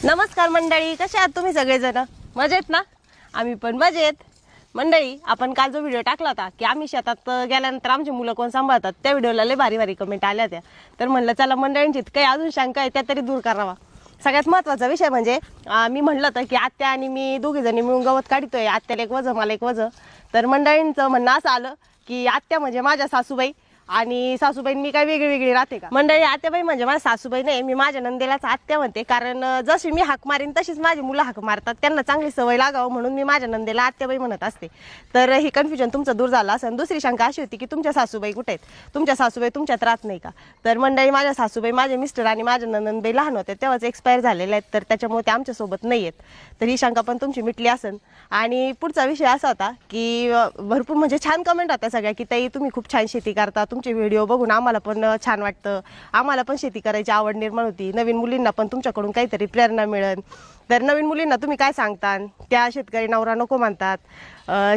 नमस्कार मंडळी, कसे आहात तुम्ही सगळेजण? मजेत ना? आम्ही पण मजेत. मंडळी, आपण काल जो व्हिडिओ टाकला होता की आम्ही शेतात गेल्यानंतर आमची मुलं कोण सांभाळतात, त्या व्हिडिओला लय भारी भारी कमेंट आल्या त्या. तर म्हणलं चला मंडळींची काही अजून शंका आहे त्या तरी दूर करावा. सगळ्यात महत्त्वाचा विषय म्हणजे मी म्हणलं होतं की आत्या आणि मी दोघी जणी मिळून गवत काढतोय, आत्याला एक वजं मला एक वजं. तर मंडळींचं म्हणणं असं आलं की आत्या म्हणजे माझ्या सासूबाई आणि सासूबाई मी काय वेगळी वेगळी राहते का? मंडळी, आत्याबाई म्हणजे माझ्या सासूबाई नाही, मी माझ्या नंदेलाच आत्या म्हणते. कारण जशी मी हाक मारीन तशीच माझी मुलं हाक मारतात, त्यांना चांगली सवय लागावं म्हणून मी माझ्या नंदेला आत्याबाई म्हणत असते. तर ही कन्फ्युजन तुमचं दूर झालं असेल. दुसरी शंका अशी होती की तुमच्या सासूबाई कुठे आहेत, तुमच्या सासूबाई तुमच्यात राहत नाही का? तर मंडळी, माझ्या सासूबाई माझे मिस्टर आणि माझ्या नंदबाई लहान होते तेव्हाच एक्सपायर झालेले आहेत, तर त्याच्यामुळे ते आमच्यासोबत नाही आहेत. तर ही शंका पण तुमची मिटली असेल. आणि पुढचा विषय असा होता की भरपूर म्हणजे छान कमेंट होत्या सगळ्या की ताई तुम्ही खूप छान शेती करता, तुमचे व्हिडिओ बघून आम्हाला पण छान वाटतं, आम्हाला पण शेती करायची आवड निर्माण होती, नवीन मुलींना पण तुमच्याकडून काहीतरी प्रेरणा मिळेल. तर नवीन मुलींना तुम्ही काय सांगता? त्या शेतकरी नवरा नको म्हणतात,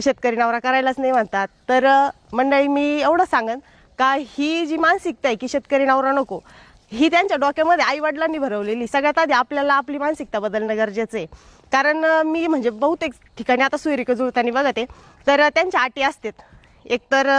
शेतकरी नवरा करायलाच नाही म्हणतात. तर मंडळी, मी एवढं सांगन का ही जी मानसिकता आहे की शेतकरी नवरा नको, ही त्यांच्या डोक्यामध्ये आई वडिलांनी भरवलेली. सगळ्यात आधी आपल्याला आपली मानसिकता बदलणं गरजेचं आहे. कारण मी म्हणजे बहुतेक ठिकाणी आता सोयरिकं जुळताना बघते तर त्यांच्या अटी असतात. एकतर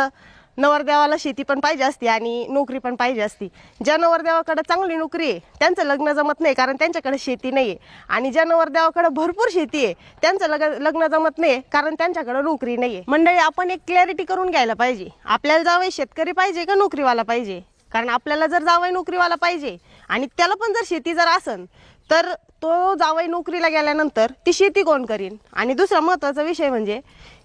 नवरदेवाला शेती पण पाहिजे असते आणि नोकरी पण पाहिजे असती. ज्या नवरदेवाकडे चांगली नोकरी आहे त्यांचं लग्न जमत नाही, कारण त्यांच्याकडे शेती नाही आहे. आणि ज्या नवरदेवाकडे भरपूर शेती आहे त्यांचं लग्न जमत नाही, कारण त्यांच्याकडे नोकरी नाही आहे. मंडळी, आपण एक क्लॅरिटी करून घ्यायला पाहिजे, आपल्याला जावई शेतकरी पाहिजे का नोकरीवाला पाहिजे? कारण आपल्याला जर जावई नोकरीवाला पाहिजे आणि त्याला पण जर शेती जर असेल तर तो जावई नोकरीला गेल्यानंतर ती शेती कोण करीन? आणि दुसरा महत्त्वाचा विषय म्हणजे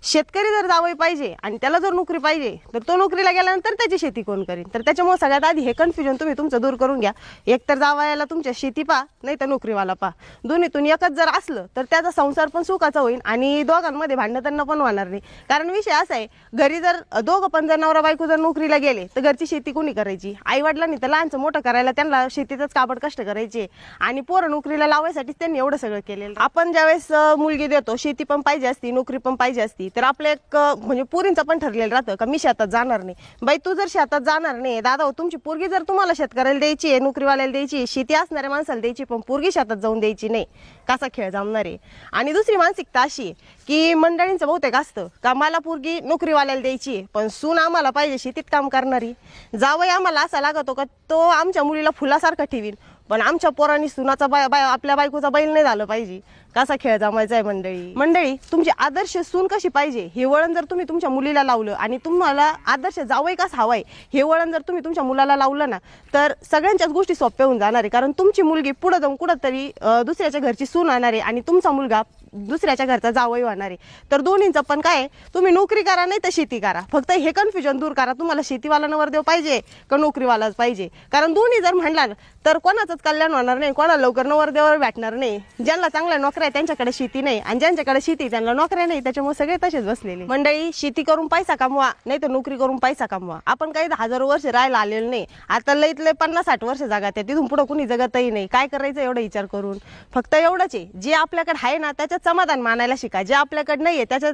शेतकरी जर जावई पाहिजे आणि त्याला जर नोकरी पाहिजे तर तो नोकरीला गेल्यानंतर त्याची शेती कोण करीन? तर त्याच्यामुळे सगळ्यात आधी हे कन्फ्युजन तुम्ही तुमचं दूर करून घ्या. एकतर जावयाला तुमच्या शेती पा, नाही तर नोकरीवाला पा. दोन्हीतून एकच जर असलं तर त्याचा संसार पण सुखाचा होईल आणि दोघांमध्ये भांडणं त्यांना पण होणार नाही. कारण विषय असा आहे, घरी जर दोघं पण जर नवरा बायको जर नोकरीला गेले तर घरची शेती कोणी करायची? आई वडिलांनी तर लहानचं मोठं करायला त्यांना शेतीतच काबड कष्ट करायचे आणि पोरं नोकरीला लावायसाठी त्यांनी एवढं सगळं केलेलं. आपण ज्यावेळेस मुलगी देतो, शेती पण पाहिजे असती, नोकरी पण पाहिजे असती, तर आपलं एक म्हणजे पोरींचं पण ठरलेलं राहतं का मी शेतात जाणार नाही. बाई, तू जर शेतात जाणार नाही, दादा तुमची पोरगी जर तुम्हाला शेतकऱ्याला द्यायची आहे, नोकरीवाल्याला द्यायची आहे, शेती असणाऱ्या माणसाला द्यायची, पण पोरगी शेतात जाऊन द्यायची नाही, कसा खेळ जमणार आहे? आणि दुसरी मानसिकता अशी की मंडळींचं बहुतेक असतं का मला पोरगी नोकरीवाल्याला द्यायची आहे पण सून आम्हाला पाहिजे शेतीत काम करणारी. जावई आम्हाला असा लागतो का तो आमच्या मुलीला फुलासारखं ठेवीन पण आमच्या पोरांनी सुनाचा आपल्या बायकोचा बैल नाही झालं पाहिजे. कसा खेळ जमायचा आहे मंडळी, तुमची आदर्श सून कशी पाहिजे हे वळण जर तुम्ही तुमच्या मुलीला लावलं आणि तुम्हाला आदर्श जावई कसा हवाय हे वळण जर तुम्ही तुमच्या मुलाला लावलं ना, तर सगळ्यांच्याच गोष्टी सोप्या होऊन जाणार आहे. कारण तुमची मुलगी पुढे जाऊन कुठंतरी दुसऱ्याच्या घरची सून आणणार आहे आणि तुमचा मुलगा दुसऱ्याच्या घरचा जावई होणार आहे. तर दोन्हींचं पण काय, तुम्ही नोकरी करा नाही तर शेती करा, फक्त हे कन्फ्युजन दूर करा, तुम्हाला शेतीवाला नवरदेव पाहिजे का नोकरीवालाच पाहिजे? कारण दोन्ही जर म्हणला तर कोणाचंच कल्याण होणार नाही, कोणाला लवकर नवरदेवावर भेटणार नाही. ज्यांना चांगल्या नोकऱ्या आहे त्यांच्याकडे शेती नाही आणि ज्यांच्याकडे शेती त्यांना नोकऱ्या नाही, त्याच्यामुळे सगळे तसेच बसलेले. मंडळी, शेती करून पैसा कमवा नाही तर नोकरी करून पैसा कमवा. आपण काही हजारो वर्ष राहायला आलेलं नाही, आता लईत लई 50-60 वर्ष जगात आहे, तिथून पुढे कुणी जगतही नाही. काय करायचं एवढा विचार करून? फक्त एवढंच आहे, जे आपल्याकडे आहे ना त्याच्यात समाधान मानायला शिका, जे आपल्याकडे नाही आहे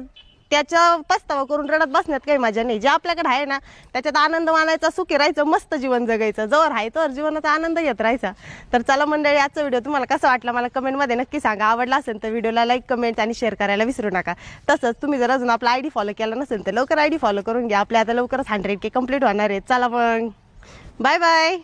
त्याच्या पस्तावा करून रडत बसण्यात काही मजा नाही. जे आपल्याकडे आहे ना त्याच्यात आनंद मानायचा, सुखी राहायचं, मस्त जीवन जगायचं, जवळ आहे तर जीवनाचा आनंद घेत राहायचा. तर चला मंडळी, आजचा व्हिडिओ तुम्हाला कसा वाटला मला कमेंटमध्ये नक्की सांगा. आवडला असेल तर व्हिडिओला लाईक, कमेंट आणि शेअर करायला विसरू नका. तसंच तुम्ही जर अजून आपला ID फॉलो केला नसेल तर लवकर ID फॉलो करून घ्या. आपल्या आता लवकरच 100K कंप्लीट होणार आहे. चला मग, बाय बाय.